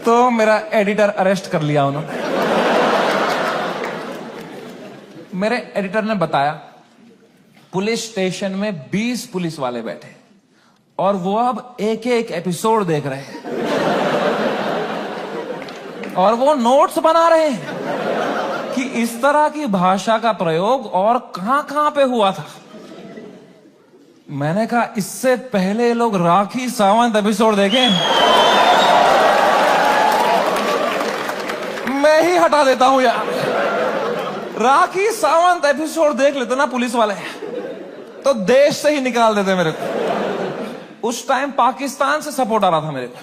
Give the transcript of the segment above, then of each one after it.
तो मेरा editor arrest कर लिया उन्होंने। मेरे एडिटर ने बताया पुलिस स्टेशन में 20 पुलिस वाले बैठे और वो अब एक एक एपिसोड देख रहे हैं और वो नोट्स बना रहे हैं कि इस तरह की भाषा का प्रयोग और कहां पे हुआ था। मैंने कहा इससे पहले लोग राखी सावंत एपिसोड देखें, मैं ही हटा देता हूं यार। राखी सावंत एपिसोड देख लेते ना पुलिस वाले तो देश से ही निकाल देते मेरे को। उस टाइम पाकिस्तान से सपोर्ट आ रहा था मेरे को।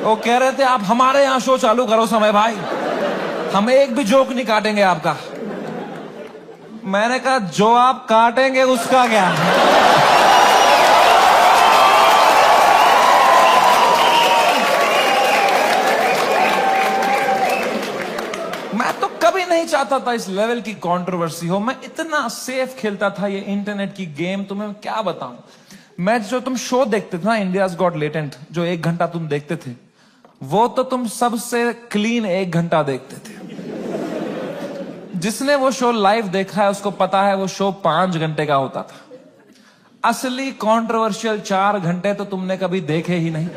वो कह रहे थे आप हमारे यहां शो चालू करो समय भाई, हम एक भी जोक नहीं काटेंगे आपका। मैंने कहा जो आप काटेंगे उसका क्या। मैं तो कभी नहीं चाहता था इस लेवल की कंट्रोवर्सी हो। मैं इतना सेफ खेलता था ये इंटरनेट की गेम, तुम्हें क्या बताऊं। मैं जो तुम शो देखते थे ना, इंडियाज गॉट लेटेंट, जो 1 घंटा तुम देखते थे, वो तो तुम सबसे क्लीन 1 घंटा देखते थे। जिसने वो शो लाइव देखा है उसको पता है वो शो 5 घंटे का होता था। असली कंट्रोवर्शियल 4 घंटे तो तुमने कभी देखे ही नहीं,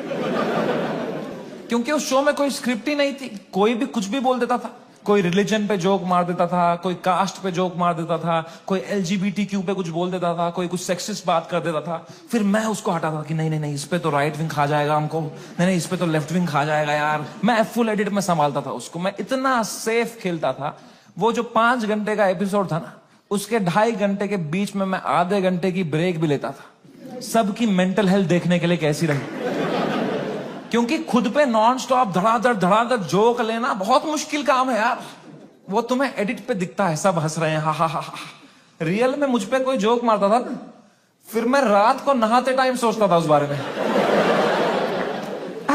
क्योंकि उस शो में कोई स्क्रिप्ट ही नहीं थी। कोई भी कुछ भी बोल देता था। कोई रिलीजन पे जोक मार देता था, कोई कास्ट पे जोक मार देता था, कोई LGBTQ पे कुछ बोल देता था, कोई कुछ सेक्सिस्ट बात कर देता था। फिर मैं उसको हटाता था कि नहीं नहीं नहीं, इस पे तो राइट विंग खा जाएगा हमको, नहीं नहीं इस पे तो लेफ्ट विंग खा जाएगा यार। मैं फुल एडिट में संभालता था उसको। मैं इतना सेफ खेलता था। वो जो 5 घंटे का एपिसोड था ना, उसके 2.5 घंटे के बीच में मैं आधे घंटे की ब्रेक भी लेता था, सबकी मेंटल हेल्थ देखने के लिए कैसी रही। क्योंकि खुद पे नॉन स्टॉप धड़ाधड़ जोक लेना बहुत मुश्किल काम है यार। वो तुम्हें एडिट पे दिखता है सब हंस रहे हैं, हा हा हा हा। रियल में मुझ पे कोई जोक मारता था ना, फिर मैं रात को नहाते टाइम सोचता था उस बारे में,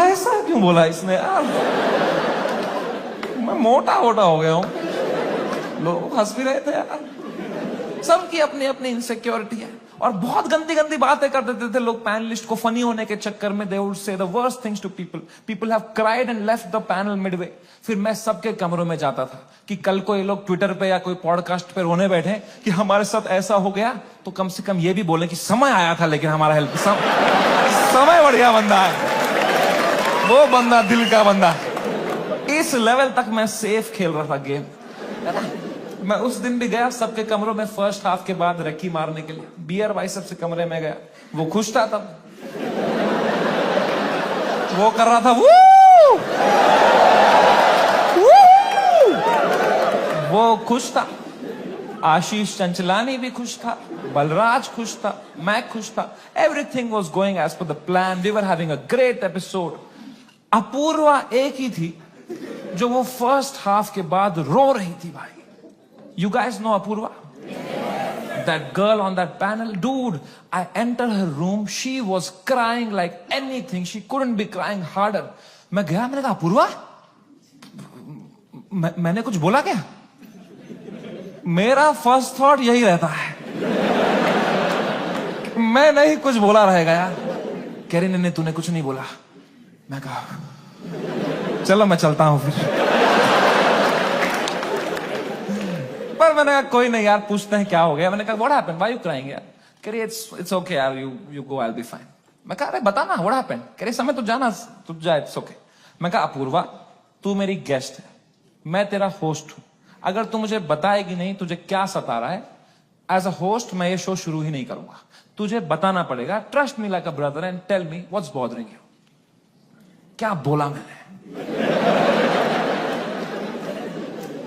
ऐसा क्यों बोला इसने यार, मैं मोटा हो गया हूं। लोग हंस भी रहे थे यार। सबकी अपनी अपनी इनसिक्योरिटी है और बहुत गंदी गंदी बातें कर देते थे लोग पैनलिस्ट को फनी होने के चक्कर में। They would say the worst things to people. People have cried and left the panel midway. फिर मैं सबके कमरों में जाता था कि कल को ये लोग ट्विटर पे या कोई पॉडकास्ट पे रोने बैठे कि हमारे साथ ऐसा हो गया, तो कम से कम ये भी बोले कि समय आया था लेकिन हमारा हेल्प समय बढ़िया बंदा है वो, बंदा दिल का बंदा। इस लेवल तक मैं सेफ खेल रहा था गेम। मैं उस दिन भी गया सबके कमरों में फर्स्ट हाफ के बाद रक्की मारने के लिए। बियर बाइसेप से कमरे में गया, वो खुश था तब, वो कर रहा था वू! वो खुश था। आशीष चंचलानी भी खुश था, बलराज खुश था, मैं खुश था। Everything was going as per the plan. We were having a great episode. Apurva एक ही थी जो वो फर्स्ट हाफ के बाद रो रही थी भाई। You guys know Apurva? Yes. That girl on that panel? Dude, I entered her room. She was crying like anything. She couldn't be crying harder. मैं गया, मैंने कहा अपूर्वा, मैंने कुछ बोला क्या? मेरा फर्स्ट थॉट यही रहता है, मैं नहीं कुछ बोला रहेगा यार। कह रही नहीं तूने कुछ नहीं बोला। मैं कहा चलो मैं चलता हूं फिर। पर मैंने कहा कोई नहीं यार, पूछते हैं क्या हो गया। मैंने कहा what happened, why you crying यार। कह रही इट्स ओके यार, you go, I will be fine. मैं कहा अरे बता ना व्हाट हैपेंड। कह रही समय तू जाना, तू जा, इट्स ओके। मैं कहा अपूर्वा तू मेरी गेस्ट है, मैं तेरा होस्ट हूं। अगर तू मुझे बताएगी नहीं तुझे क्या सता रहा है, एज अ होस्ट मैं ये शो शुरू ही नहीं करूंगा। तुझे बताना पड़ेगा। Trust me like a brother and tell me what's bothering you. क्या बोला मैंने।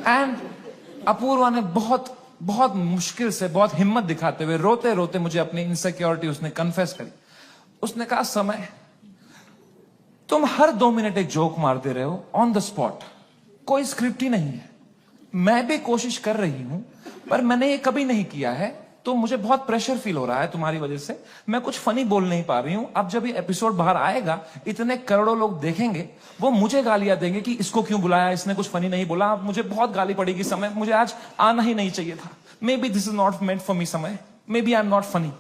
एंड अपूर्वा ने बहुत बहुत मुश्किल से, बहुत हिम्मत दिखाते हुए, रोते रोते मुझे अपनी इनसिक्योरिटी उसने कन्फेस करी। उसने कहा समय तुम हर 2 मिनट एक जोक मारते रहे हो ऑन द स्पॉट, कोई स्क्रिप्ट ही नहीं है। मैं भी कोशिश कर रही हूं पर मैंने ये कभी नहीं किया है, तो मुझे बहुत प्रेशर फील हो रहा है तुम्हारी वजह से। मैं कुछ फनी बोल नहीं पा रही हूं। अब जब ये एपिसोड बाहर आएगा, इतने करोड़ों लोग देखेंगे, वो मुझे गालियां देंगे कि इसको क्यों बुलाया, इसने कुछ फनी नहीं बोला। मुझे बहुत गाली पड़ेगी समय, मुझे आज आना ही नहीं चाहिए था। Maybe this is not meant for me समय, maybe I am not funny.